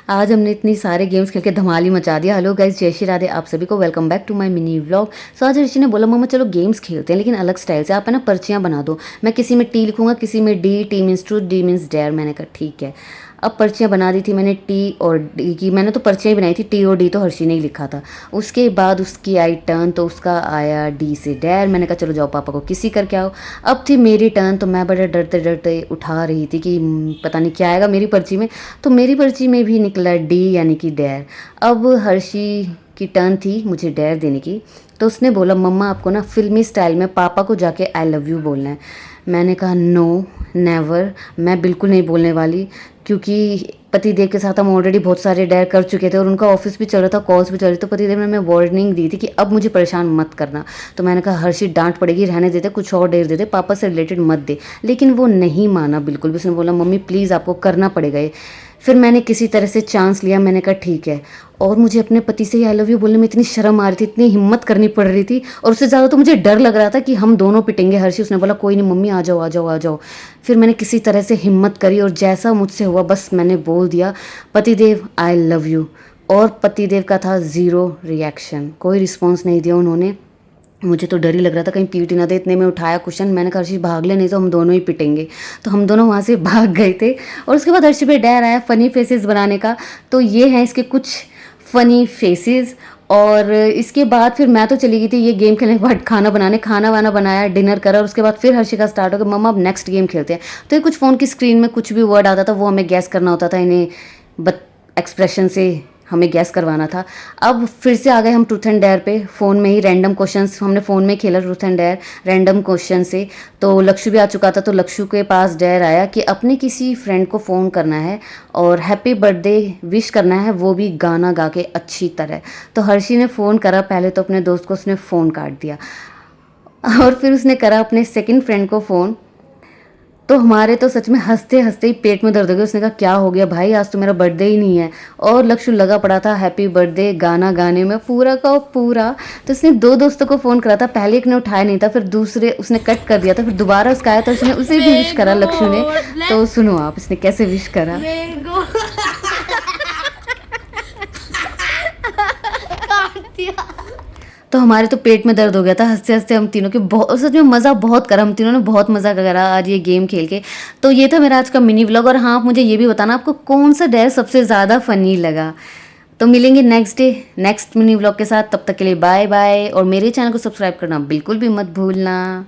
आज हमने इतनी सारे गेम्स खेल के धमाल ही मचा दिया। हेलो गाइस, जय श्री राधे, आप सभी को welcome back to my mini vlog. So आज ऋषि ने बोला मम्मा चलो गेम्स खेलते हैं लेकिन अलग स्टाइल से। आप है ना पर्चियाँ बना दो, मैं किसी में टी लिखूंगा, किसी में D, T means truth, D means dare. मैंने कहा ठीक है। अब पर्चियाँ बना दी थी मैंने टी और डी की। मैंने तो पर्चियाँ ही बनाई थी, टी और डी तो हर्षी ने ही लिखा था। उसके बाद उसकी आई टर्न, तो उसका आया डी से डेयर। मैंने कहा चलो जाओ पापा को किसी करके आओ। अब थी मेरी टर्न, तो मैं बड़े डरते डरते उठा रही थी कि पता नहीं क्या आएगा मेरी पर्ची में। तो मेरी पर्ची में भी निकला डी यानी कि डेयर। अब हर्षी की टर्न थी मुझे डेयर देने की, तो उसने बोला मम्मा आपको ना फिल्मी स्टाइल में पापा को जाके आई लव यू बोलना है। मैंने कहा नो नेवर, मैं बिल्कुल नहीं बोलने वाली, क्योंकि पतिदेव के साथ हम ऑलरेडी बहुत सारे डेयर कर चुके थे और उनका ऑफिस भी चल रहा था, कॉल्स भी चल रही। तो पतिदेव ने हमें वार्निंग दी थी कि अब मुझे परेशान मत करना। तो मैंने कहा हर्षित डांट पड़ेगी, रहने देते, कुछ और डेयर देते, पापा से रिलेटेड मत दे। लेकिन वो नहीं माना बिल्कुल भी। उसने बोला मम्मी प्लीज़ आपको करना पड़ेगा ये। फिर मैंने किसी तरह से चांस लिया, मैंने कहा ठीक है। और मुझे अपने पति से ही आई लव यू बोलने में इतनी शर्म आ रही थी, इतनी हिम्मत करनी पड़ रही थी, और उससे ज़्यादा तो मुझे डर लग रहा था कि हम दोनों पिटेंगे। हर्षी उसने बोला कोई नहीं मम्मी आ जाओ आ जाओ आ जाओ। फिर मैंने किसी तरह से हिम्मत करी और जैसा मुझसे हुआ बस मैंने बोल दिया पतिदेव आई लव यू। और पतिदेव का था ज़ीरो रिएक्शन, कोई रिस्पॉन्स नहीं दिया उन्होंने। मुझे तो डर ही लग रहा था कहीं पीट ही ना दे। इतने में उठाया क्वेश्चन, मैंने कहा हर्षी भाग ले नहीं तो हम दोनों ही पिटेंगे। तो हम दोनों वहाँ से भाग गए थे। और उसके बाद हर्षी पे डेयर आया फ़नी फेसेस बनाने का। तो ये हैं इसके कुछ फ़नी फेसेस। और इसके बाद फिर मैं तो चली गई थी ये गेम खेलने के बाद खाना बनाने। खाना वाना बनाया, डिनर करा, और उसके बाद फिर हर्षी का स्टार्ट हो गया मम्मा अब नेक्स्ट गेम खेलते हैं। तो ये कुछ फ़ोन की स्क्रीन में कुछ भी वर्ड आता था वो हमें गैस करना होता था, इन्हें एक्सप्रेशन से हमें गैस करवाना था। अब फिर से आ गए हम ट्रूथ एंड डेयर पे। फ़ोन में ही रैंडम क्वेश्चंस हमने फ़ोन में खेला, truth and dare random question से। तो लक्षु भी आ चुका था, तो लक्षु के पास डेयर आया कि अपने किसी फ्रेंड को फ़ोन करना है और हैप्पी बर्थडे विश करना है, वो भी गाना गा के अच्छी तरह। तो हर्षी ने फ़ोन करा पहले, तो अपने दोस्त को उसने फ़ोन काट दिया। और फिर उसने करा अपने सेकंड फ्रेंड को फ़ोन। तो हमारे तो सच में हंसते हंसते ही पेट में दर्द हो गया। उसने कहा क्या हो गया भाई, आज तो मेरा बर्थडे ही नहीं है। और लक्ष्य लगा पड़ा था हैप्पी बर्थडे गाना गाने में पूरा का पूरा। तो उसने दो दोस्तों को फ़ोन करा था, पहले एक ने उठाया नहीं था, फिर दूसरे उसने कट कर दिया था, फिर दोबारा उसका आया तो उसने उसे भी विश करा लक्ष्य ने। तो सुनो आप इसने कैसे विश करा। तो हमारे तो पेट में दर्द हो गया था हंसते हंसते हम तीनों के। बहुत सच में मज़ा बहुत करा, हम तीनों ने बहुत मज़ा करा आज ये गेम खेल के। तो ये था मेरा आज का मिनी व्लॉग। और हाँ, आप मुझे ये भी बताना आपको कौन सा डेयर सबसे ज़्यादा फ़नी लगा। तो मिलेंगे next day next mini vlog के साथ। तब तक के लिए बाय बाय, और मेरे चैनल को सब्सक्राइब करना बिल्कुल भी मत भूलना।